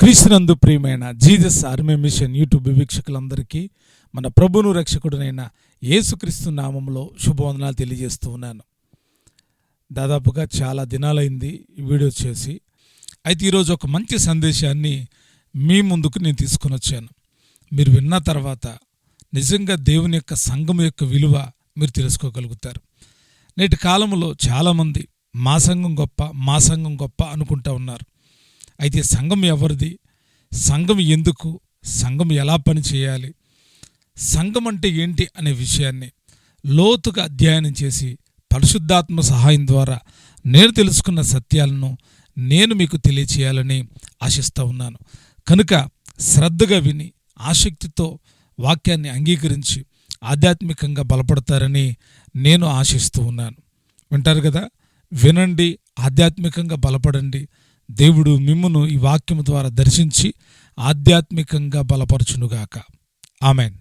క్రీస్తునందు ప్రియమైన Jesus army machine YouTube వీక్షకులందరికీ మన ప్రభువును రక్షకుడునైన యేసుక్రీస్తు నామంలో శుభవందనాలు తెలియజేస్తూ ఉన్నాను. దాదాపుగా చాలా దినాలైంది ఈ వీడియో చేసి. అయితే ఈరోజు ఒక మంచి సందేశాన్ని మీ ముందుకు నేను తీసుకొని వచ్చాను. మీరు విన్న తర్వాత నిజంగా దేవుని యొక్క సంఘం యొక్క విలువ మీరు తెలుసుకోగలుగుతారు. నేటి కాలంలో చాలామంది మా సంఘం గొప్ప అనుకుంటూ ఉన్నారు. అయితే సంఘం ఎవరిది, సంఘం ఎందుకు, సంఘం ఎలా పని చేయాలి, సంఘం అంటే ఏంటి అనే విషయాన్ని లోతుగా అధ్యయనం చేసి పరిశుద్ధాత్మ సహాయం ద్వారా నేను తెలుసుకున్న సత్యాలను నేను మీకు తెలియచేయాలని ఆశిస్తూ ఉన్నాను. కనుక శ్రద్ధగా విని ఆసక్తితో వాక్యాన్ని అంగీకరించి ఆధ్యాత్మికంగా బలపడతారని నేను ఆశిస్తూ ఉన్నాను. వింటారు కదా, వినండి, ఆధ్యాత్మికంగా బలపడండి. దేవుడు మిమ్మును ఈ వాక్యము ద్వారా దర్శించి ఆధ్యాత్మికంగా బలపరచునుగాక. ఆమెన్.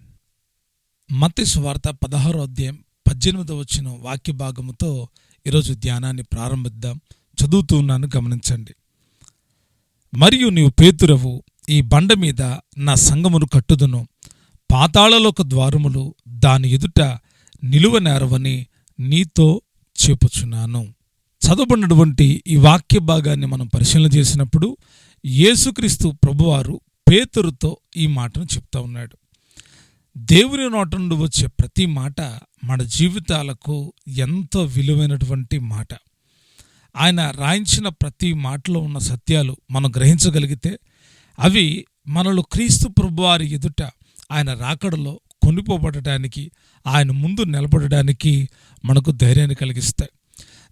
మత్తయి సువార్త 16వ అధ్యాయం 18వ వాక్య భాగముతో ఈరోజు ధ్యానాన్ని ప్రారంభిద్దాం. చదువుతూ ఉన్నాను, గమనించండి. మరియు నీవు పేతురవు, ఈ బండ మీద నా సంఘమును కట్టుదును, పాతాళలోక ద్వారములు దాని ఎదుట నిలువనేరవని నీతో చెప్పుచున్నాను. చదవబడినటువంటి ఈ వాక్య భాగాన్ని మనం పరిశీలన చేసినప్పుడు యేసుక్రీస్తు ప్రభువారు పేతురుతో ఈ మాటను చెప్తా ఉన్నాడు. దేవుని నోట నుండి వచ్చే ప్రతి మాట మన జీవితాలకు ఎంతో విలువైనటువంటి మాట. ఆయన రాయించిన ప్రతి మాటలో ఉన్న సత్యాలు మనం గ్రహించగలిగితే అవి మనలో క్రీస్తు ప్రభువారి ఎదుట ఆయన రాకడలో కొనిపోబడటానికి, ఆయన ముందు నిలబడడానికి మనకు ధైర్యాన్ని కలిగిస్తాయి.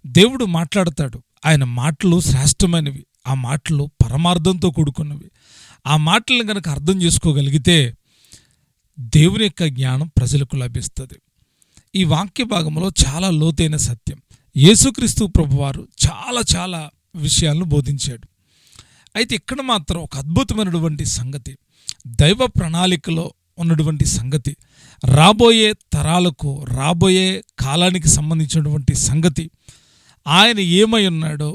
దేవుడు మాట్లాడతాడు, ఆయన మాటలు శ్రేష్టమైనవి, ఆ మాటలు పరమార్థంతో కూడుకున్నవి. ఆ మాటలను గనక అర్థం చేసుకోగలిగితే దేవుని యొక్క జ్ఞానం ప్రజలకు లభిస్తుంది. ఈ వాక్య భాగంలో చాలా లోతైన సత్యం. యేసుక్రీస్తు ప్రభువారు చాలా విషయాలను బోధించాడు. అయితే ఇక్కడ మాత్రం ఒక అద్భుతమైనటువంటి సంగతి, దైవ ప్రణాళికలో ఉన్నటువంటి సంగతి, రాబోయే తరాలకు, రాబోయే కాలానికి సంబంధించినటువంటి సంగతి, ఆయన ఏమై ఉన్నాడో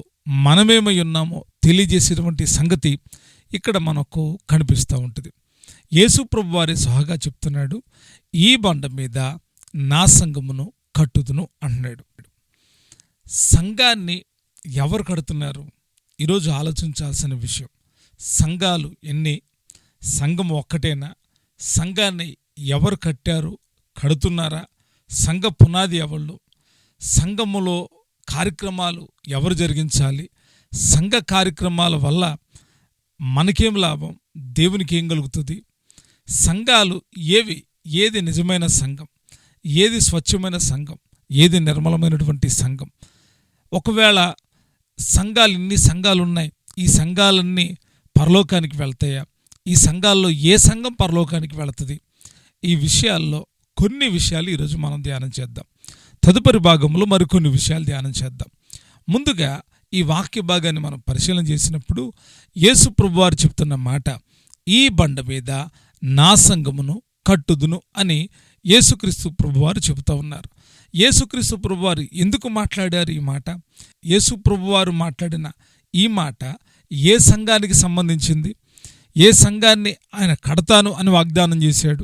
మనమేమై ఉన్నామో తెలియజేసేటువంటి సంగతి ఇక్కడ మనకు కనిపిస్తూ ఉంటుంది. యేసు ప్రభువారే సహగా చెప్తున్నాడు, ఈ బండ మీద నా సంఘమును కట్టుదును అంటున్నాడు. సంఘాన్ని ఎవరు కడుతున్నారు? ఈరోజు ఆలోచించాల్సిన విషయం. సంఘాలు ఎన్ని? సంఘం ఒక్కటేనా? సంఘాన్ని ఎవరు కట్టారు, కడుతున్నారా? సంఘ పునాది ఎవళ్ళు? సంఘములో కార్యక్రమాలు ఎవరు జరిగించాలి? సంఘ కార్యక్రమాల వల్ల మనకేం లాభం, దేవునికి ఏం కలుగుతుంది? సంఘాలు ఏవి? ఏది నిజమైన సంఘం, ఏది స్వచ్ఛమైన సంఘం, ఏది నిర్మలమైనటువంటి సంఘం? ఒకవేళ ఇన్ని సంఘాలు ఉన్నాయి, ఈ సంఘాలన్నీ పరలోకానికి వెళ్తాయా? ఈ సంఘాల్లో ఏ సంఘం పరలోకానికి వెళుతుంది? ఈ విషయాల్లో కొన్ని విషయాలు ఈరోజు మనం ధ్యానం చేద్దాం. తదుపరి భాగంలో మరికొన్ని విషయాలు ధ్యానం చేద్దాం. ముందుగా ఈ వాక్య భాగాన్ని మనం పరిశీలన చేసినప్పుడు యేసు ప్రభువారు చెప్తున్న మాట, ఈ బండ మీద నా సంఘమును కట్టుదును అని యేసుక్రీస్తు ప్రభువారు చెబుతూ ఉన్నారు. యేసుక్రీస్తు ప్రభువారు ఎందుకు మాట్లాడారు ఈ మాట? యేసు ప్రభువారు మాట్లాడిన ఈ మాట ఏ సంఘానికి సంబంధించింది? ఏ సంఘాన్ని ఆయన కడతాను అని వాగ్దానం చేశాడు?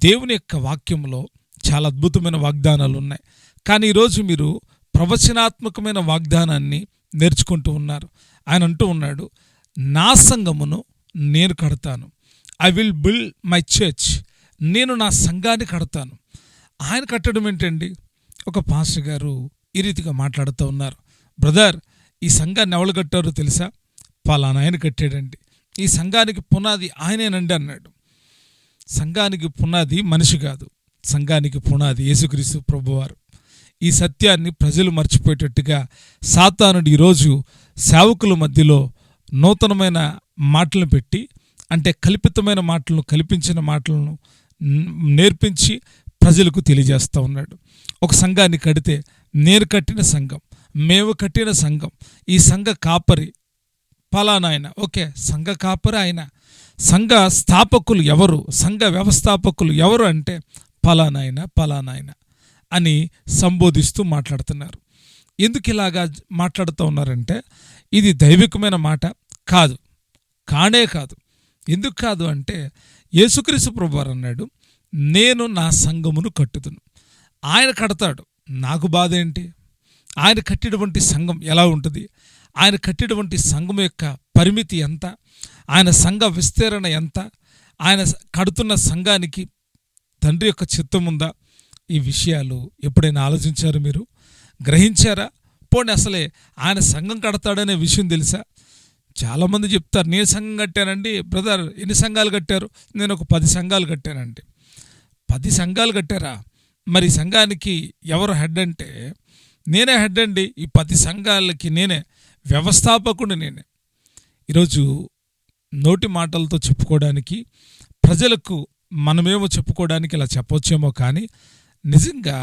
దేవుని యొక్క వాక్యంలో చాలా అద్భుతమైన వాగ్దానాలు ఉన్నాయి. కానీ ఈరోజు మీరు ప్రవచనాత్మకమైన వాగ్దానాన్ని నేర్చుకుంటూ ఉన్నారు. ఆయన అంటూ ఉన్నాడు, నా సంఘమును నేను కడతాను. I will build my church. నేను నా సంఘాన్ని కడతాను. ఆయన కట్టడం ఏంటండి? ఒక పాస్టర్ గారు ఈ రీతిగా మాట్లాడుతూ ఉన్నారు, బ్రదర్, ఈ సంఘాన్ని ఎవరు కట్టారో తెలుసా? పలానా ఆయన కట్టాడండి. ఈ సంఘానికి పునాది ఆయనేనండి అన్నాడు. సంఘానికి పునాది మనిషి కాదు, సంఘానికి పునాది యేసుక్రీస్తు ప్రభువారు. ఈ సత్యాన్ని ప్రజలు మర్చిపోయేటట్టుగా సాతానుడు ఈరోజు సేవకుల మధ్యలో నూతనమైన మాటలను పెట్టి, అంటే కల్పితమైన మాటలను, కల్పించిన మాటలను నేర్పించి ప్రజలకు తెలియజేస్తూ ఉన్నాడు. ఒక సంఘాన్ని కడితే నేను కట్టిన సంఘం, మేము కట్టిన సంఘం, ఈ సంఘ కాపరి ఫలానా ఆయన. ఓకే, సంఘ కాపరి ఆయన. సంఘ స్థాపకులు ఎవరు, సంఘ వ్యవస్థాపకులు ఎవరు అంటే పలానాయన అని సంబోధిస్తూ మాట్లాడుతున్నారు. ఎందుకు ఇలాగా మాట్లాడుతూ ఉన్నారంటే ఇది దైవికమైన మాట కాదు. కానే కాదు. ఎందుకు కాదు అంటే యేసుక్రీస్తు ప్రభువారు అన్నాడు, నేను నా సంఘమును కట్టుదును. ఆయన కడతాడు, నాకు బాధ ఏంటి? ఆయన కట్టినటువంటి సంఘం ఎలా ఉంటుంది? ఆయన కట్టినటువంటి సంఘం యొక్క పరిమితి ఎంత? ఆయన సంఘ విస్తరణ ఎంత? ఆయన కడుతున్న సంఘానికి తండ్రి యొక్క చిత్తం ఉందా? ఈ విషయాలు ఎప్పుడైనా ఆలోచించారు? మీరు గ్రహించారా? పోనీ అసలే ఆయన సంఘం కడతాడనే విషయం తెలుసా? చాలామంది చెప్తారు, నేను సంఘం కట్టానండి. బ్రదర్, ఎన్ని సంఘాలు కట్టారు? నేను ఒక 10 సంఘాలు కట్టానండి. 10 సంఘాలు కట్టారా? మరి సంఘానికి ఎవరు హెడ్ అంటే నేనే హెడ్ అండి. ఈ 10 సంఘాలకి నేనే వ్యవస్థాపకుడు, నేనే. ఈరోజు నోటి మాటలతో చెప్పుకోవడానికి, ప్రజలకు మనమేమో చెప్పుకోవడానికి ఇలా చెప్పవచ్చేమో, కానీ నిజంగా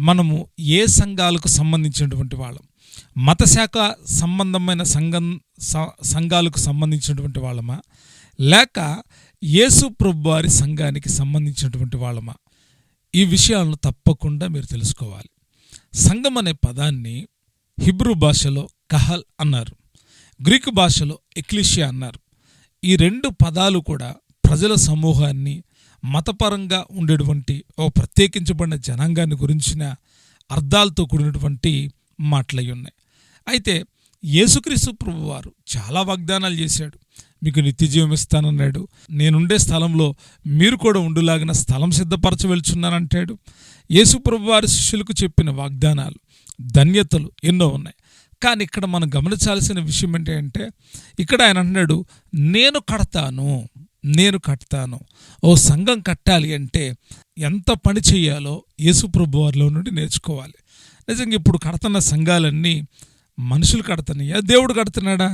మనము ఏ సంఘాలకు సంబంధించినటువంటి వాళ్ళం? మతశాఖ సంబంధమైన సంఘాలకు సంబంధించినటువంటి వాళ్ళమా, లేక యేసు ప్రభువారి సంఘానికి సంబంధించినటువంటి వాళ్ళమా? ఈ విషయాలను తప్పకుండా మీరు తెలుసుకోవాలి. సంఘం అనే పదాన్ని హిబ్రూ భాషలో కహల్ అన్నారు, గ్రీకు భాషలో ఎక్లీషియా అన్నారు. ఈ 2 పదాలు కూడా ప్రజల సమూహాన్ని, మతపరంగా ఉండేటువంటి ఓ ప్రత్యేకించబడిన జనాంగాన్ని గురించిన అర్థాలతో కూడినటువంటి మాటలై ఉన్నాయి. అయితే యేసుక్రీస్తు ప్రభువారు చాలా వాగ్దానాలు చేశాడు. మీకు నిత్యజీవం ఇస్తానన్నాడు. నేనుండే స్థలంలో మీరు కూడా ఉండులాగిన స్థలం సిద్ధపరచ వెళ్తున్నానంటాడు. యేసు ప్రభువారి శిష్యులకు చెప్పిన వాగ్దానాలు, ధన్యతలు ఎన్నో ఉన్నాయి. కానీ ఇక్కడ మనం గమనించాల్సిన విషయం ఏంటంటే, ఇక్కడ ఆయన అంటున్నాడు, నేను కడతాను. ఓ సంఘం కట్టాలి అంటే ఎంత పని చేయాలో యేసు ప్రభువారిలో నుండి నేర్చుకోవాలి. నిజంగా ఇప్పుడు కడుతున్న సంఘాలన్నీ మనుషులు కడుతున్నాయా, దేవుడు కడుతున్నాడా?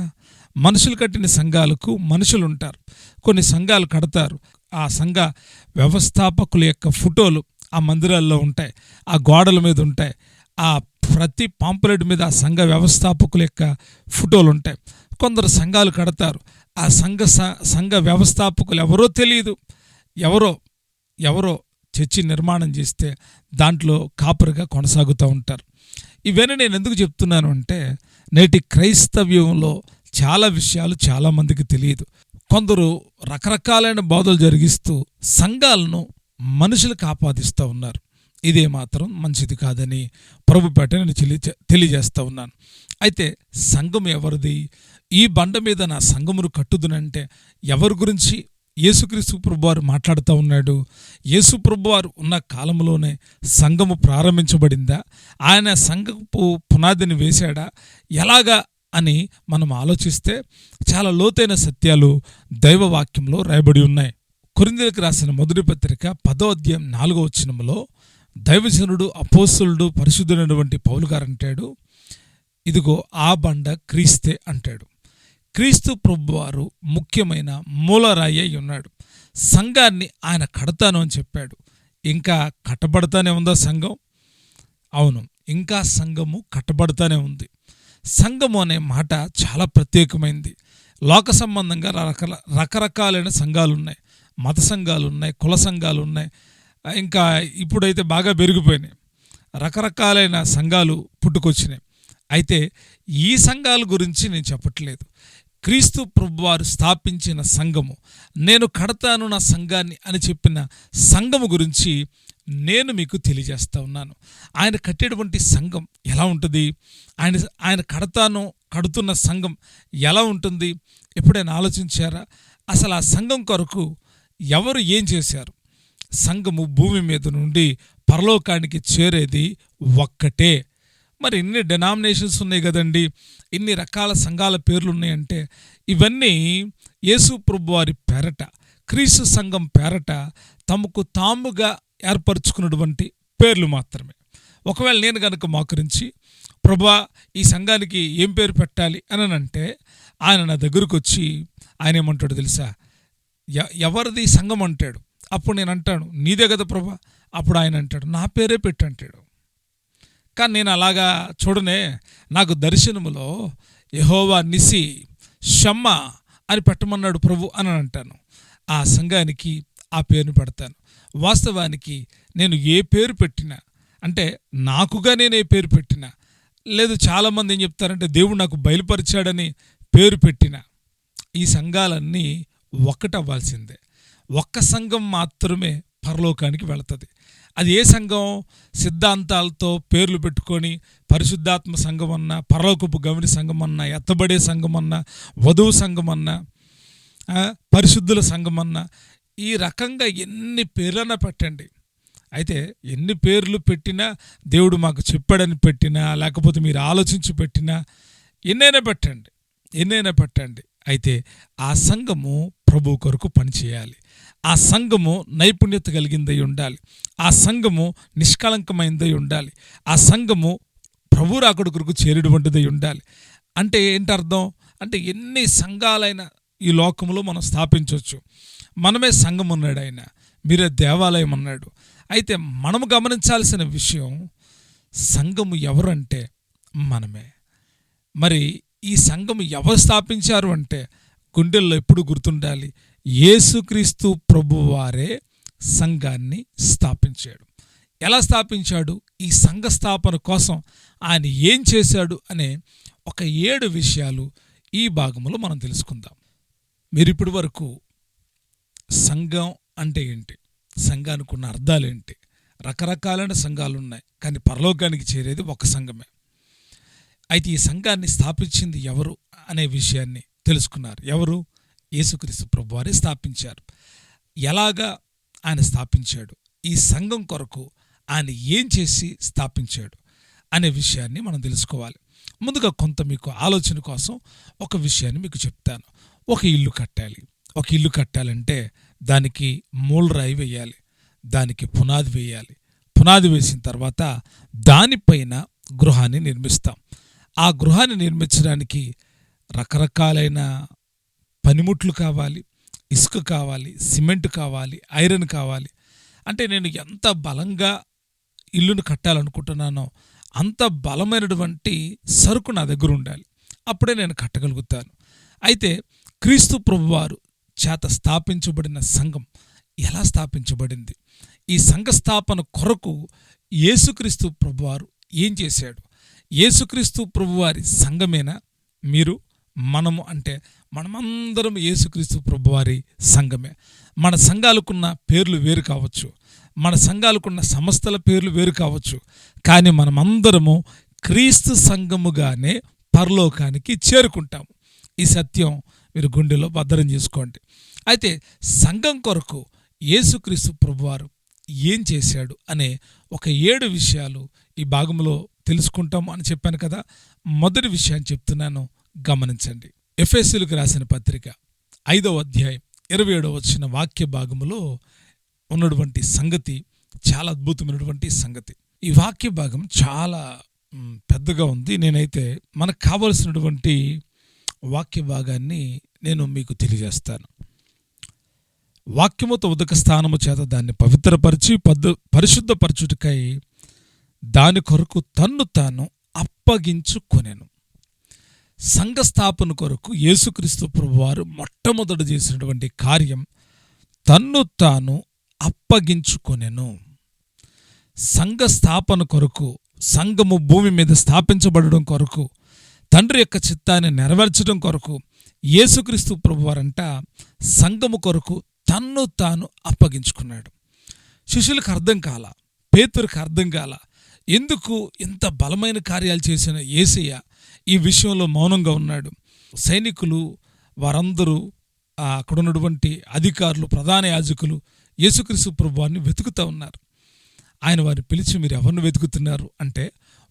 మనుషులు కట్టిన సంఘాలకు మనుషులు ఉంటారు. కొన్ని సంఘాలు కడతారు, ఆ సంఘ వ్యవస్థాపకుల యొక్క ఫోటోలు ఆ మందిరాల్లో ఉంటాయి, ఆ గోడల మీద ఉంటాయి, ఆ ప్రతి పాంపులెట్ మీద ఆ సంఘ వ్యవస్థాపకుల యొక్క ఫోటోలు ఉంటాయి. కొందరు సంఘాలు కడతారు, ఆ సంఘ వ్యవస్థాపకులు ఎవరో తెలియదు, ఎవరో చర్చి నిర్మాణం చేస్తే దాంట్లో కాపరిగా కొనసాగుతూ ఉంటారు. ఇవన్నీ నేను ఎందుకు చెప్తున్నాను అంటే, నేటి క్రైస్తవ్యంలో చాలా విషయాలు చాలామందికి తెలియదు. కొందరు రకరకాలైన బోధలు జరిగిస్తూ సంఘాలను మనుషులకు ఆపాదిస్తూ ఉన్నారు. ఇదే మాత్రం మంచిది కాదని ప్రభుపేట నేను తెలియజేస్తూ ఉన్నాను. అయితే సంఘం ఎవరిది? ఈ బండ మీద నా సంఘమును కట్టుదునంటే ఎవరి గురించి యేసుక్రీస్తు ప్రభువారు మాట్లాడుతూ ఉన్నాడు? యేసు ప్రభువారు ఉన్న కాలంలోనే సంఘము ప్రారంభించబడిందా? ఆయన సంఘపు పునాదిని వేశాడా? ఎలాగా అని మనం ఆలోచిస్తే చాలా లోతైన సత్యాలు దైవవాక్యంలో రాయబడి ఉన్నాయి. కొరింథీయులకు రాసిన మొదటి పత్రిక 10వ అధ్యాయం 4వ వచనంలో దైవజనుడు, అపోస్తలుడు, పరిశుద్ధుడైనటువంటి పౌలు గారు అంటాడు, ఇదిగో ఆ బండ క్రీస్తే అంటాడు. క్రీస్తు ప్రభువారు ముఖ్యమైన మూలరాయి అయి ఉన్నాడు. సంఘాన్ని ఆయన కడతాను అని చెప్పాడు. ఇంకా కట్టబడతానే ఉందా సంఘం? అవును, ఇంకా సంఘము కట్టబడతానే ఉంది. సంఘము అనే మాట చాలా ప్రత్యేకమైంది. లోక సంబంధంగా రకరకాలైన సంఘాలు ఉన్నాయి, మత సంఘాలు ఉన్నాయి, కుల సంఘాలు ఉన్నాయి. ఇంకా ఇప్పుడైతే బాగా పెరిగిపోయినాయి, రకరకాలైన సంఘాలు పుట్టుకొచ్చినాయి. అయితే ఈ సంఘాల గురించి నేను చెప్పట్లేదు. క్రీస్తు ప్రభువారు స్థాపించిన సంఘము, నేను కడతాను నా సంఘాన్ని అని చెప్పిన సంఘము గురించి నేను మీకు తెలియజేస్తా ఉన్నాను. ఆయన కట్టేటువంటి సంఘం ఎలా ఉంటుంది? ఆయన కడుతున్న సంఘం ఎలా ఉంటుంది? ఎప్పుడైనా ఆలోచించారా? అసలు ఆ సంఘం కొరకు ఎవరు ఏం చేశారు? సంఘము భూమి మీద నుండి పరలోకానికి చేరేది ఒక్కటే. మరి ఇన్ని డెనామినేషన్స్ ఉన్నాయి కదండి, ఇన్ని రకాల సంఘాల పేర్లు ఉన్నాయంటే ఇవన్నీ యేసు ప్రభువారి పేరట, క్రీస్తు సంఘం పేరట తమకు తాముగా ఏర్పరచుకున్నటువంటి పేర్లు మాత్రమే. ఒకవేళ నేను కనుక మోకరించి, ప్రభువా ఈ సంఘానికి ఏం పేరు పెట్టాలి అని అంటే, ఆయన నా దగ్గరకు వచ్చి ఆయన ఏమంటాడు తెలుసా? ఎవరిది సంఘం అంటాడు. అప్పుడు నేను అంటాను, నీదే కదా ప్రభా. అప్పుడు ఆయన అంటాడు, నా పేరే పెట్టు అంటాడు. కానీ నేను అలాగా చూడనే, నాకు దర్శనములో యెహోవా నిసి షమ్మా అని పెట్టమన్నాడు ప్రభు అని అంటాను. ఆ సంఘానికి ఆ పేరును పెడతాను. వాస్తవానికి నేను ఏ పేరు పెట్టినా, అంటే నాకుగా నేను ఏ పేరు పెట్టినా, లేదు చాలామంది ఏం చెప్తారంటే దేవుడు నాకు బయలుపరిచాడని పేరు పెట్టినా, ఈ సంఘాలన్నీ ఒక్కటవ్వాల్సిందే. ఒక్క సంఘం మాత్రమే పరలోకానికి వెళుతుంది. అది ఏ సంఘం? సిద్ధాంతాలతో పేర్లు పెట్టుకొని పరిశుద్ధాత్మ సంఘం అన్నా, పరలోకపు గమని సంఘం అన్నా, ఎత్తబడే సంఘం అన్నా, వధువు సంఘం అన్నా, పరిశుద్ధుల సంఘం అన్నా, ఈ రకంగా ఎన్ని పేర్లన్నా పెట్టండి. అయితే ఎన్ని పేర్లు పెట్టినా, దేవుడు మాకు చెప్పాడని పెట్టినా, లేకపోతే మీరు ఆలోచించి పెట్టినా, ఎన్నైనా పెట్టండి. అయితే ఆ సంఘము ప్రభు కొరకు పనిచేయాలి. ఆ సంఘము నైపుణ్యత కలిగిందై ఉండాలి. ఆ సంఘము నిష్కళంకమైనదై ఉండాలి. ఆ సంఘము ప్రభు రాకడ కొరకు చేరేటువంటిదై ఉండాలి. అంటే ఏంటి అర్థం? అంటే ఎన్ని సంఘాలైనా ఈ లోకంలో మనం స్థాపించవచ్చు. మనమే సంఘం అన్నాడు ఆయన, మీరే దేవాలయం అన్నాడు. అయితే మనము గమనించాల్సిన విషయం, సంఘము ఎవరంటే మనమే. మరి ఈ సంఘము ఎవరు స్థాపించారు అంటే గుండెల్లో ఎప్పుడు గుర్తుండాలి, యేసుక్రీస్తు ప్రభువారే సంఘాన్ని స్థాపించాడు. ఎలా స్థాపించాడు? ఈ సంఘ స్థాపన కోసం ఆయన ఏం చేశాడు అనే ఒక 7 విషయాలు ఈ భాగంలో మనం తెలుసుకుందాం. మీరు ఇప్పటి వరకు సంఘం అంటే ఏంటి, సంఘానికి ఉన్న అర్థాలేంటి, రకరకాలైన సంఘాలు ఉన్నాయి, కానీ పరలోకానికి చేరేది ఒక సంఘమే. అయితే ఈ సంఘాన్ని స్థాపించింది ఎవరు అనే విషయాన్ని తెలుసుకున్నారు. ఎవరు? యేసుక్రీస్తు ప్రభువారే స్థాపించారు. ఎలాగా ఆయన స్థాపించాడు, ఈ సంఘం కొరకు ఆయన ఏం చేసి స్థాపించాడు అనే విషయాన్ని మనం తెలుసుకోవాలి. ముందుగా కొంత మీకు ఆలోచన కోసం ఒక విషయాన్ని మీకు చెప్తాను. ఒక ఇల్లు కట్టాలంటే దానికి మూలరాయి వేయాలి, దానికి పునాది వేయాలి. పునాది వేసిన తర్వాత దానిపైన గృహాన్ని నిర్మిస్తాం. ఆ గృహాన్ని నిర్మించడానికి రకరకాలైన పనిముట్లు కావాలి, ఇసుక కావాలి, సిమెంట్ కావాలి, ఐరన్ కావాలి. అంటే నేను ఎంత బలంగా ఇల్లును కట్టాలనుకుంటున్నానో అంత బలమైనటువంటి సరుకు నా దగ్గర ఉండాలి, అప్పుడే నేను కట్టగలుగుతాను. అయితే క్రీస్తు ప్రభువారు చేత స్థాపించబడిన సంఘం ఎలా స్థాపించబడింది? ఈ సంఘ స్థాపన కొరకు యేసుక్రీస్తు ప్రభువారు ఏం చేశాడు? యేసుక్రీస్తు ప్రభువారి సంఘమేనా మీరు, మనము? అంటే మనమందరం యేసుక్రీస్తు ప్రభువారి సంఘమే. మన సంఘాలకున్న పేర్లు వేరు కావచ్చు, మన సంఘాలకున్న సంస్థల పేర్లు వేరు కావచ్చు, కానీ మనమందరము క్రీస్తు సంఘముగానే పరలోకానికి చేరుకుంటాము. ఈ సత్యం మీరు గుండెలో భద్రం చేసుకోండి. అయితే సంఘం కొరకు యేసుక్రీస్తు ప్రభువారు ఏం చేశాడు అనే ఒక 7 విషయాలు ఈ భాగంలో తెలుసుకుంటాము అని చెప్పాను కదా. మొదటి విషయాన్ని చెప్తున్నాను, గమనించండి. ఎఫెసీయులకు రాసిన పత్రిక 5వ అధ్యాయం 27వ వచన వాక్య భాగములో ఉన్నటువంటి సంగతి చాలా అద్భుతమైనటువంటి సంగతి. ఈ వాక్య భాగం చాలా పెద్దగా ఉంది. నేనైతే మనకు కావలసినటువంటి వాక్య భాగాన్ని నేను మీకు తెలియజేస్తాను. వాక్యముతో ఉదక స్థానము చేత దాన్ని పవిత్రపరిచి పరిశుద్ధపరచుటకై దాని కొరకు తన్ను తాను అప్పగించుకొనెను. సంఘ స్థాపన కొరకు యేసుక్రీస్తు ప్రభువారు మొట్టమొదట చేసినటువంటి కార్యం తన్ను తాను అప్పగించుకొనెను. సంఘ స్థాపన కొరకు, సంఘము భూమి మీద స్థాపించబడడం కొరకు, తండ్రి యొక్క చిత్తాన్ని నెరవేర్చడం కొరకు యేసుక్రీస్తు ప్రభువారంట సంఘము కొరకు తన్ను తాను అప్పగించుకున్నాడు. శిష్యులకు అర్థం కాల, పేతురుకు అర్థం కాల, ఎందుకు ఇంత బలమైన కార్యాలు చేసిన యేసయ్య ఈ విషయంలో మౌనంగా ఉన్నాడు. సైనికులు వారందరూ, అక్కడ ఉన్నటువంటి అధికారులు, ప్రధాన యాజకులు యేసుక్రీస్తు ప్రభువారిని వెతుకుతూ ఉన్నారు. ఆయన వారిని పిలిచి, మీరు ఎవరిని వెతుకుతున్నారు అంటే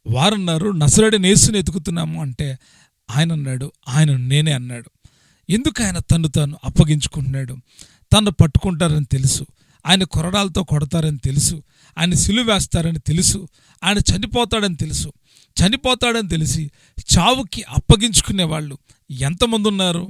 వారన్నారు, నజరేయుడైన యేసుని వెతుకుతున్నాము అంటే ఆయన అన్నాడు, ఆయన నేనే అన్నాడు. ఎందుకు ఆయన తను తాను అప్పగించుకుంటున్నాడు? తను పట్టుకుంటారని తెలుసు, ఆయన కొరడాలతో కొడతారని తెలుసు, ఆయన సిలువ వేస్తారని తెలుసు, ఆయన చనిపోతాడని తెలిసి చావుకి అప్పగించుకునేవాళ్ళు ఎంతమంది ఉన్నారు?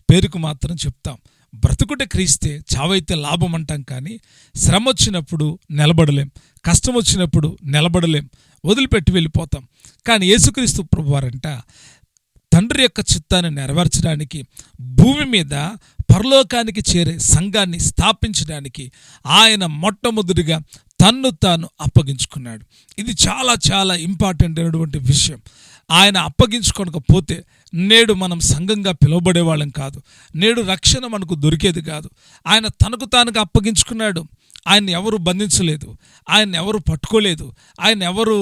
పేరుకు మాత్రం చెప్తాం. బ్రతుకుటే క్రీస్తే, చావైతే లాభం అంటాం. కానీ శ్రమ వచ్చినప్పుడు నిలబడలేం, కష్టం వచ్చినప్పుడు నిలబడలేం, వదిలిపెట్టి వెళ్ళిపోతాం. కానీ యేసుక్రీస్తు ప్రభువారంట తండ్రి యొక్క చిత్తాన్ని నెరవేర్చడానికి, భూమి మీద పరలోకానికి చేరే సంఘాన్ని స్థాపించడానికి ఆయన మొట్టమొదటిగా తన్ను తాను అప్పగించుకున్నాడు. ఇది చాలా చాలా ఇంపార్టెంట్ అయినటువంటి విషయం. ఆయన అప్పగించుకోకపోతే నేడు మనం సంఘంగా పిలువబడే వాళ్ళం కాదు. నేడు రక్షణ మనకు దొరికేది కాదు. ఆయన తనకు తానుగా అప్పగించుకున్నాడు. ఆయన ఎవరు బంధించలేదు, ఆయన ఎవరు పట్టుకోలేదు, ఆయన ఎవరు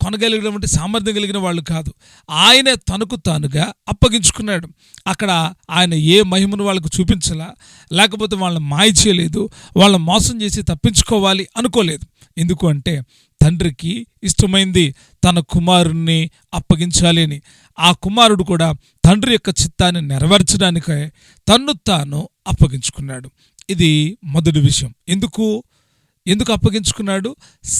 కొనగలిగినటువంటి సామర్థ్యం కలిగిన వాళ్ళు కాదు. ఆయనే తనకు తానుగా అప్పగించుకున్నాడు. అక్కడ ఆయన ఏ మహిమను వాళ్ళకు చూపించలా, లేకపోతే వాళ్ళని మాయ చేయలేదు, వాళ్ళని మోసం చేసి తప్పించుకోవాలి అనుకోలేదు. ఎందుకు అంటే తండ్రికి ఇష్టమైంది తన కుమారుణ్ణి అప్పగించాలి అని. ఆ కుమారుడు కూడా తండ్రి యొక్క చిత్తాన్ని నెరవేర్చడానికే తన్ను తాను అప్పగించుకున్నాడు. ఇది మొదటి విషయం. ఎందుకు అప్పగించుకున్నాడు?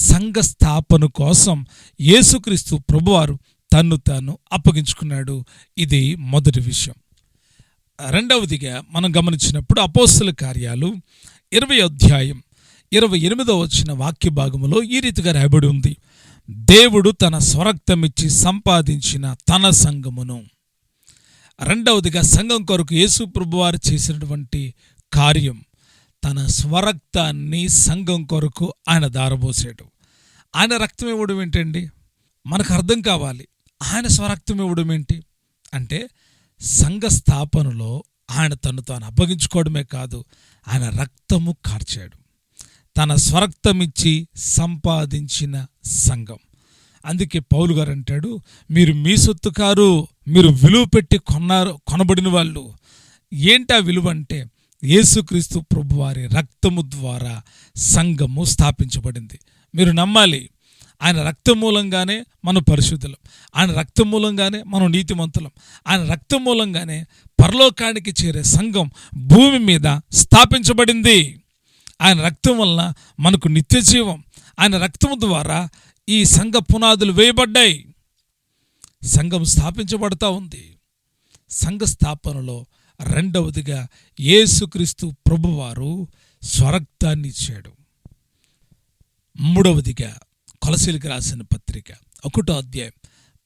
సంఘ స్థాపన కోసం యేసుక్రీస్తు ప్రభువారు తన్ను తాను అప్పగించుకున్నాడు. ఇది మొదటి విషయం. రెండవదిగా మనం గమనించినప్పుడు అపోస్తల కార్యాలు 20వ అధ్యాయం 28వ వాక్య భాగములో ఈ రీతిగా రాయబడి ఉంది: దేవుడు తన స్వరక్తమిచ్చి సంపాదించిన తన సంఘమును. రెండవదిగా సంఘం కొరకు యేసు ప్రభువారు చేసినటువంటి కార్యం, తన స్వరక్తాన్ని సంఘం కొరకు ఆయన దారబోసాడు. ఆయన రక్తం ఇవ్వడం ఏంటండి? మనకు అర్థం కావాలి. ఆయన స్వరక్తం ఇవ్వడం ఏంటి అంటే, సంఘ స్థాపనలో ఆయన తను తాను అప్పగించుకోవడమే కాదు, ఆయన రక్తము కార్చాడు. తన స్వరక్తమిచ్చి సంపాదించిన సంఘం. అందుకే పౌలు గారు అంటాడు, మీరు మీ సొత్తు కారు, మీరు విలువ పెట్టి కొనబడిన వాళ్ళు. ఏంటా విలువ అంటే, యేసుక్రీస్తు ప్రభువారి రక్తము ద్వారా సంఘము స్థాపించబడింది. మీరు నమ్మాలి. ఆయన రక్తం మూలంగానే మనం పరిశుద్ధులం, ఆయన రక్తం మూలంగానే మనం నీతిమంతులం, ఆయన రక్తం మూలంగానే పరలోకానికి చేరే సంఘం భూమి మీద స్థాపించబడింది. ఆయన రక్తం వలన మనకు నిత్య జీవం. ఆయన రక్తము ద్వారా ఈ సంఘ పునాదులు వేయబడ్డాయి. సంఘం స్థాపించబడతా ఉంది. సంఘ స్థాపనలో రెండవదిగా యేసుక్రీస్తు ప్రభువారు స్వరక్తాన్ని ఇచ్చాడు. మూడవదిగా కొలసీలకు రాసిన పత్రిక 1వ అధ్యాయం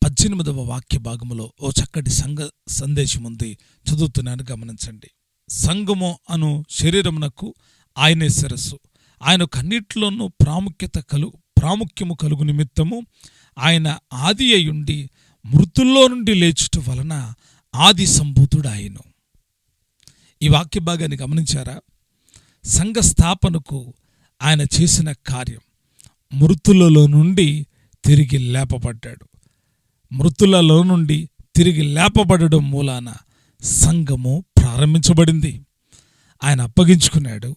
18వ వాక్య భాగములో ఓ చక్కటి సంఘ సందేశం ఉంది. చదువుతున్నాను, గమనించండి. సంఘము అను శరీరమునకు ఆయనే శిరస్సు. ఆయన కన్నిటిలోనూ ప్రాముఖ్యము కలుగు నిమిత్తము ఆయన ఆది అయ్యుండి మృతుల్లో నుండి లేచుట వలన ఆది సంభూతుడు ఆయను. ఈ వాక్య భాగాన్ని గమనించారా? సంఘ స్థాపనకు ఆయన చేసిన కార్యం, మృతులలో నుండి తిరిగి లేపబడ్డాడు. మృతులలో నుండి తిరిగి లేపబడడం మూలాన సంఘము ప్రారంభించబడింది. ఆయన అప్పగించుకున్నాడు,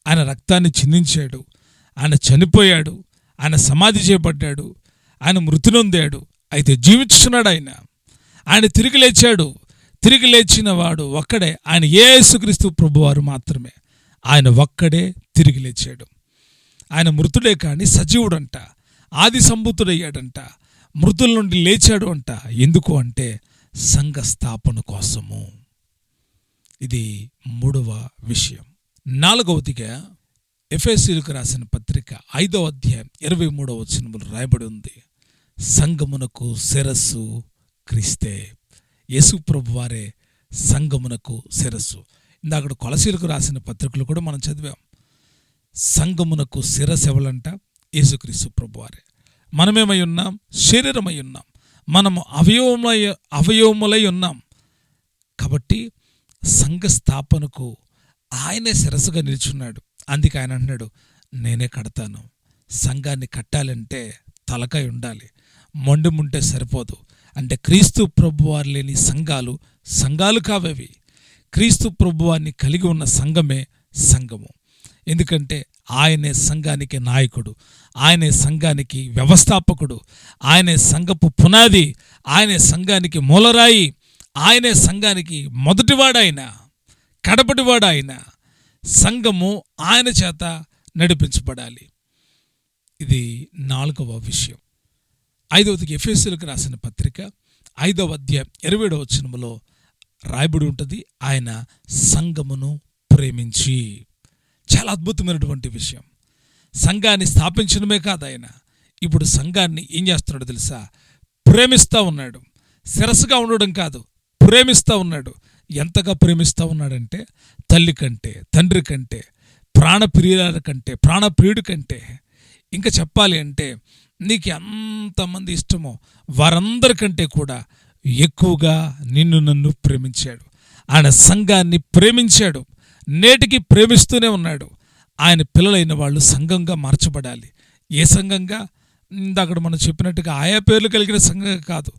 ఆయన రక్తాన్ని చిందించాడు, ఆయన చనిపోయాడు, ఆయన సమాధి చేయబడ్డాడు, ఆయన మృతి నొందాడు, అయితే జీవించుతున్నాడు. ఆయన తిరిగి లేచాడు. తిరిగి లేచిన వాడు ఒక్కడే, ఆయన యేసుక్రీస్తు ప్రభువారు మాత్రమే. ఆయన ఒక్కడే తిరిగి లేచాడు. ఆయన మృతుడే కానీ సజీవుడంట, ఆది సంభూతుడయ్యాడంట, మృతుల నుండి లేచాడు అంట. ఎందుకు అంటే సంఘ స్థాపన కోసము. ఇది మూడవ విషయం. నాలుగవదిగా ఎఫెసీయులకు రాసిన పత్రిక 5వ అధ్యాయం 23వ రాయబడి ఉంది: సంఘమునకు శిరస్సు క్రీస్తే. యేసు ప్రభువారే సంఘమునకు శిరస్సు. ఇందాక కొలసీలకు రాసిన పత్రికలు కూడా మనం చదివాం. సంఘమునకు శిరస్సు ఎవలంట? యేసుక్రీస్తు ప్రభువారే. మనమేమై ఉన్నాం? శరీరమై ఉన్నాం. మనము అవయవములై ఉన్నాం. కాబట్టి సంఘ స్థాపనకు ఆయనే శిరస్సుగా నిల్చున్నాడు. అందుకే ఆయన అంటున్నాడు, నేనే కడతాను. సంఘాన్ని కట్టాలంటే తలకాయ ఉండాలి, మొండెముంటే సరిపోదు. అంటే క్రీస్తు ప్రభువారు లేని సంఘాలు కావేవి. క్రీస్తు ప్రభువాన్ని కలిగి ఉన్న సంఘమే సంఘము. ఎందుకంటే ఆయనే సంఘానికి నాయకుడు, ఆయనే సంఘానికి వ్యవస్థాపకుడు, ఆయనే సంఘపు పునాది, ఆయనే సంఘానికి మూలరాయి, ఆయనే సంఘానికి మొదటివాడాయన, కడపటివాడాయన. సంఘము ఆయన చేత నడిపించబడాలి. ఇది నాలుగవ విషయం. ఐదవదికి ఎఫెసీయులకు రాసిన పత్రిక 5వ అధ్యాయం 27వ రాయబడి ఉంటుంది, ఆయన సంఘమును ప్రేమించి. చాలా అద్భుతమైనటువంటి విషయం. సంఘాన్ని స్థాపించడమే కాదు, ఆయన ఇప్పుడు సంఘాన్ని ఏం చేస్తున్నాడు తెలుసా? ప్రేమిస్తూ ఉన్నాడు. శిరస్సుగా ఉండడం కాదు, ప్రేమిస్తూ ఉన్నాడు. ఎంతగా ప్రేమిస్తూ ఉన్నాడంటే, తల్లి కంటే, తండ్రి కంటే, ప్రాణప్రియుల కంటే, ప్రాణప్రియుడి కంటే, ఇంకా చెప్పాలి అంటే నీకు ఎంతమంది ఇష్టమో వారందరికంటే కూడా ఎక్కువగా నిన్ను నన్ను ప్రేమించాడు. ఆయన సంఘాన్ని ప్రేమించాడు, నేటికి ప్రేమిస్తూనే ఉన్నాడు. ఆయన పిల్లలైన వాళ్ళు సంఘంగా మార్చబడాలి. ఏ సంఘంగా? ఇందాక మనం చెప్పినట్టుగా ఆయా పేర్లు కలిగిన సంఘంగా కాదు,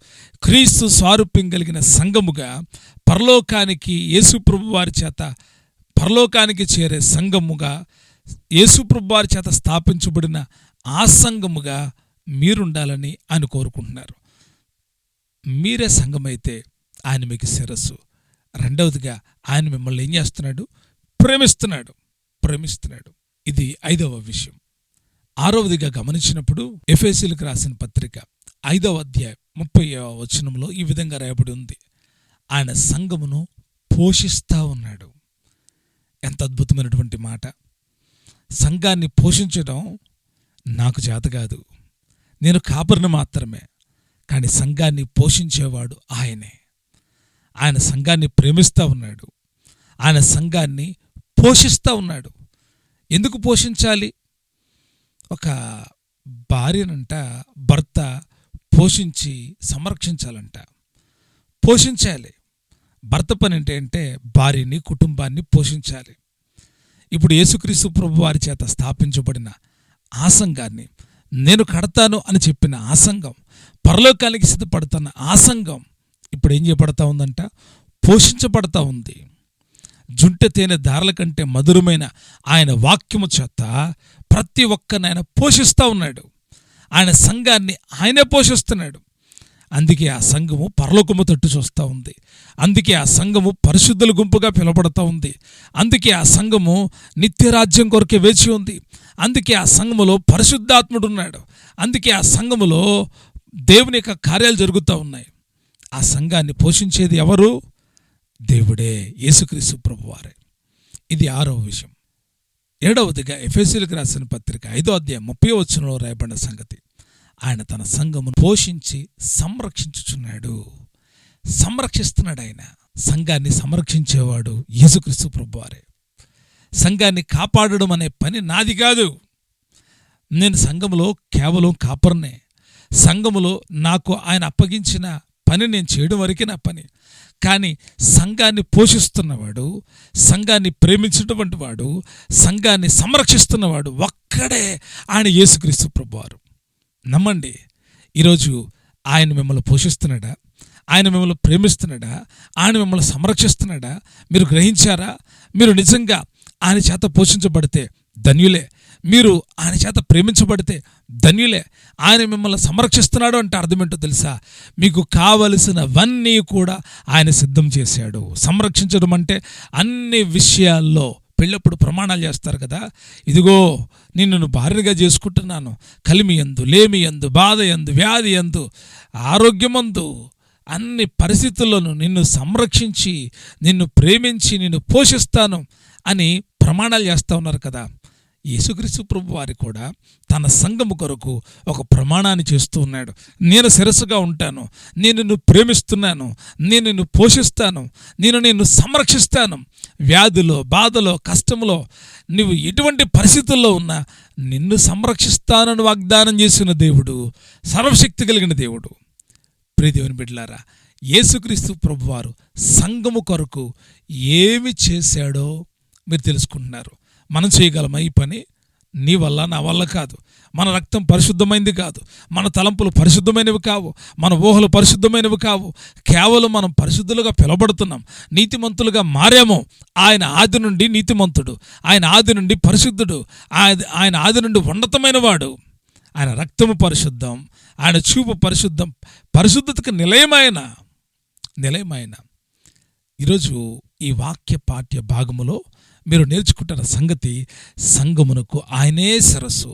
క్రీస్తు స్వారూప్యం కలిగిన సంఘముగా, పరలోకానికి యేసుప్రభు వారి చేత పరలోకానికి చేరే సంఘముగా, యేసుప్రభు వారి చేత స్థాపించబడిన ఆ సంఘముగా మీరుండాలని ఆయన కోరుకుంటున్నారు. మీరే సంఘమైతే ఆయన మీకు శిరస్సు. రెండవదిగా ఆయన మిమ్మల్ని ఏం చేస్తున్నాడు? ప్రేమిస్తున్నాడు. ఇది 5వ విషయం. 6వదిగా గమనించినప్పుడు ఎఫెసీయులకు రాసిన పత్రిక 5వ అధ్యాయం 30వ వచనంలో ఈ విధంగా రాయబడి ఉంది, ఆయన సంఘమును పోషిస్తా ఉన్నాడు. ఎంత అద్భుతమైనటువంటి మాట! సంఘాన్ని పోషించడం నాకు చేత కాదు, నేను కాపరిని మాత్రమే. కానీ సంఘాన్ని పోషించేవాడు ఆయనే. ఆయన సంఘాన్ని ప్రేమిస్తూ ఉన్నాడు, ఆయన సంఘాన్ని పోషిస్తూ ఉన్నాడు. ఎందుకు పోషించాలి? ఒక భార్యనంట భర్త పోషించి సంరక్షించాలంట. పోషించాలి. భర్త పని ఏంటంటే భార్యని, కుటుంబాన్ని పోషించాలి. ఇప్పుడు యేసుక్రీస్తు ప్రభు వారి చేత స్థాపించబడిన ఆ సంఘాన్ని, నేను కడతాను అని చెప్పిన ఆ సంఘం, పరలోకానికి సిద్ధపడుతున్న ఆ సంఘం ఇప్పుడు ఏం చేయబడతా ఉందంట? పోషించబడతా ఉంది. జుంటె తేనె ధారల కంటే మధురమైన ఆయన వాక్యము చేత ప్రతి ఒక్కరిని ఆయన పోషిస్తూ ఉన్నాడు. ఆయన సంఘాన్ని ఆయనే పోషిస్తున్నాడు. అందుకే ఆ సంఘము పరలోకము తట్టు చూస్తూ ఉంది. అందుకే ఆ సంఘము పరిశుద్ధుల గుంపుగా పిలువబడుతూ ఉంది. అందుకే ఆ సంఘము నిత్యరాజ్యం కొరకే వేచి ఉంది. అందుకే ఆ సంఘములో పరిశుద్ధాత్ముడు ఉన్నాడు. అందుకే ఆ సంఘములో దేవుని యొక్క కార్యాలు జరుగుతూ ఉన్నాయి. ఆ సంఘాన్ని పోషించేది ఎవరు? దేవుడే, యేసుక్రీస్తు ప్రభువారే. ఇది 6వ విషయం. 7వదిగా ఎఫెసీయులకు రాసిన పత్రిక 5వ అధ్యాయం 30వ వచనంలో రాయబడిన సంగతి, ఆయన తన సంఘమును పోషించి సంరక్షించుచున్నాడు. సంరక్షిస్తున్నాడు. ఆయన సంఘాన్ని సంరక్షించేవాడు యేసుక్రీస్తు ప్రభువారే. సంఘాన్ని కాపాడడం అనే పని నాది కాదు. నేను సంఘములో కేవలం కాపర్నే. సంఘములో నాకు ఆయన అప్పగించిన పని నేను చేయడం వరకే నా పని. కానీ సంఘాన్ని పోషిస్తున్నవాడు, సంఘాన్ని ప్రేమించినటువంటి వాడు, సంఘాన్ని సంరక్షిస్తున్నవాడు ఒక్కడే ఆయన యేసుక్రీస్తు ప్రభువారు. నమ్మండి. ఈరోజు ఆయన మిమ్మల్ని పోషిస్తున్నాడా? ఆయన మిమ్మల్ని ప్రేమిస్తున్నాడా? ఆయన మిమ్మల్ని సంరక్షిస్తున్నాడా? మీరు గ్రహించారా? మీరు నిజంగా ఆయన చేత పోషించబడితే ధన్యులే. మీరు ఆయన చేత ప్రేమించబడితే ధన్యులే. ఆయన మిమ్మల్ని సంరక్షిస్తున్నాడు అంటే అర్థమేంటో తెలుసా? మీకు కావలసినవన్నీ కూడా ఆయన సిద్ధం చేశాడు. సంరక్షించడం అంటే అన్ని విషయాల్లో పెళ్ళప్పుడు ప్రమాణాలు చేస్తారు కదా, ఇదిగో నిన్ను భార్యగా చేసుకుంటున్నాను, కలిమి యందు, లేమి యందు, బాధ యందు, వ్యాధి యందు, ఆరోగ్యమందు, అన్ని పరిస్థితుల్లోనూ నిన్ను సంరక్షించి, నిన్ను ప్రేమించి, నిన్ను పోషిస్తాను అని ప్రమాణాలు చేస్తూ ఉన్నారు కదా. యేసుక్రీస్తు ప్రభు వారి కూడా తన సంఘము కొరకు ఒక ప్రమాణాన్ని చేస్తూ ఉన్నాడు. నేను శిరస్సుగా ఉంటాను, నేను నిన్ను ప్రేమిస్తున్నాను, నేను నిన్ను పోషిస్తాను, నేను నిన్ను సంరక్షిస్తాను. వ్యాధిలో, బాధలో, కష్టంలో నువ్వు ఎటువంటి పరిస్థితుల్లో ఉన్నా నిన్ను సంరక్షిస్తానని వాగ్దానం చేసిన దేవుడు సర్వశక్తి కలిగిన దేవుడు. ప్రియ దేవుని బిడ్డలారా, యేసుక్రీస్తు ప్రభువారు సంఘము కొరకు ఏమి చేశాడో మీరు తెలుసుకుంటున్నారు. మనం చేయగలమా ఈ పని? నీ వల్ల, నా వల్ల కాదు. మన రక్తం పరిశుద్ధమైనది కాదు, మన తలంపులు పరిశుద్ధమైనవి కావు, మన ఊహలు పరిశుద్ధమైనవి కావు. కేవలం మనం పరిశుద్ధులుగా పిలవబడుతున్నాం, నీతిమంతులుగా మారాము. ఆయన ఆది నుండి నీతిమంతుడు, ఆయన ఆది నుండి పరిశుద్ధుడు, ఆయన ఆది నుండి ఉన్నతమైన వాడు. ఆయన రక్తము పరిశుద్ధం, ఆయన చూపు పరిశుద్ధం, పరిశుద్ధతకు నిలయమైన. ఈరోజు ఈ వాక్య పాఠ్య భాగములో మీరు నేర్చుకుంటున్న సంగతి, సంఘమునకు ఆయనే శిరస్సు.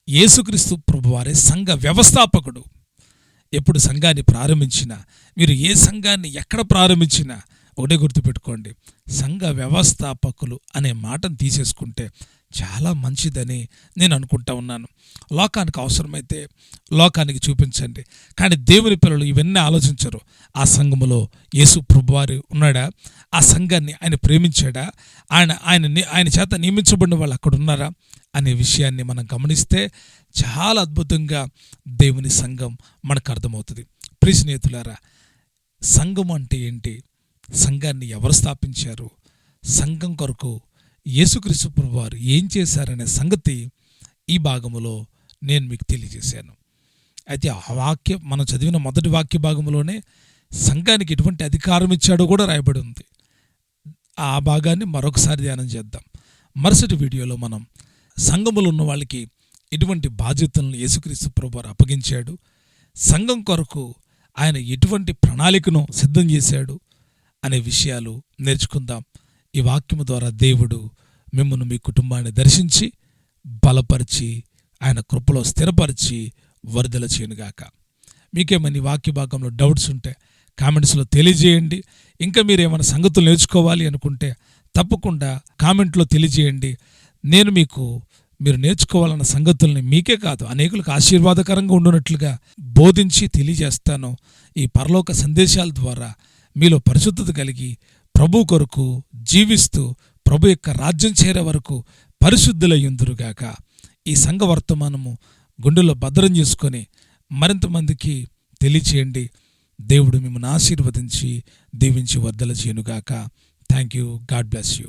యేసుక్రీస్తు ప్రభువారే సంఘ వ్యవస్థాపకుడు. ఎప్పుడు సంఘాన్ని ప్రారంభించినా, మీరు ఏ సంఘాన్ని ఎక్కడ ప్రారంభించినా ఒకటే గుర్తుపెట్టుకోండి, సంఘ వ్యవస్థాపకులు అనే మాటను తీసేసుకుంటే చాలా మంచిదని నేను అనుకుంటా ఉన్నాను. లోకానికి అవసరమైతే లోకానికి చూపించండి, కానీ దేవుని పిల్లలు ఇవన్నీ ఆలోచించరు. ఆ సంఘములో యేసు ప్రభువారు ఉన్నాడా? ఆ సంఘాన్ని ఆయన ప్రేమించాడా? ఆయన చేత నియమించబడిన వాళ్ళు అక్కడ ఉన్నారా అనే విషయాన్ని మనం గమనిస్తే చాలా అద్భుతంగా దేవుని సంఘం మనకు అర్థమవుతుంది. ప్రియ స్నేహితులారా, సంఘం అంటే ఏంటి, సంఘాన్ని ఎవరు స్థాపించారు, సంఘం కొరకు యేసుక్రీస్తు ప్రభువారు ఏం చేశారనే సంగతి ఈ భాగములో నేను మీకు తెలియజేశాను. అయితే ఆ వాక్యం మనం చదివిన మొదటి వాక్య భాగంలోనే సంఘానికి ఎటువంటి అధికారం ఇచ్చాడో కూడా రాయబడి ఉంది. ఆ భాగాన్ని మరొకసారి ధ్యానం చేద్దాం. మరుసటి వీడియోలో మనం సంఘములో ఉన్న వాళ్ళకి ఎటువంటి బాధ్యతలను యేసుక్రీస్తు ప్రభువారు అప్పగించాడు, సంఘం కొరకు ఆయన ఎటువంటి ప్రణాళికను సిద్ధం చేశాడు అనే విషయాలు నేర్చుకుందాం. ఈ వాక్యము ద్వారా దేవుడు మిమ్మల్ని మీ కుటుంబాన్ని దర్శించి బలపరిచి ఆయన కృపలో స్థిరపరిచి వరదల చేయనుగాక. మీకేమైనా ఈ వాక్య భాగంలో డౌట్స్ ఉంటే కామెంట్స్లో తెలియజేయండి. ఇంకా మీరు ఏమైనా సంగతులు నేర్చుకోవాలి అనుకుంటే తప్పకుండా కామెంట్లో తెలియజేయండి. నేను మీరు నేర్చుకోవాలన్న సంగతుల్ని మీకే కాదు అనేకులకు ఆశీర్వాదకరంగా ఉండునట్లుగా బోధించి తెలియజేస్తాను. ఈ పరలోక సందేశాల ద్వారా మీలో పరిశుద్ధత కలిగి ప్రభు కొరకు జీవిస్తూ ప్రభు యొక్క రాజ్యం చేరే వరకు పరిశుద్ధులయ్యుందురుగాక. ఈ సంఘ వర్తమానము గుండెలో భద్రం చేసుకొని మరింతమందికి తెలియచేయండి. దేవుడు మిమ్మల్ని ఆశీర్వదించి దీవించి వర్ధల చేయనుగాక. Thank you. God bless you.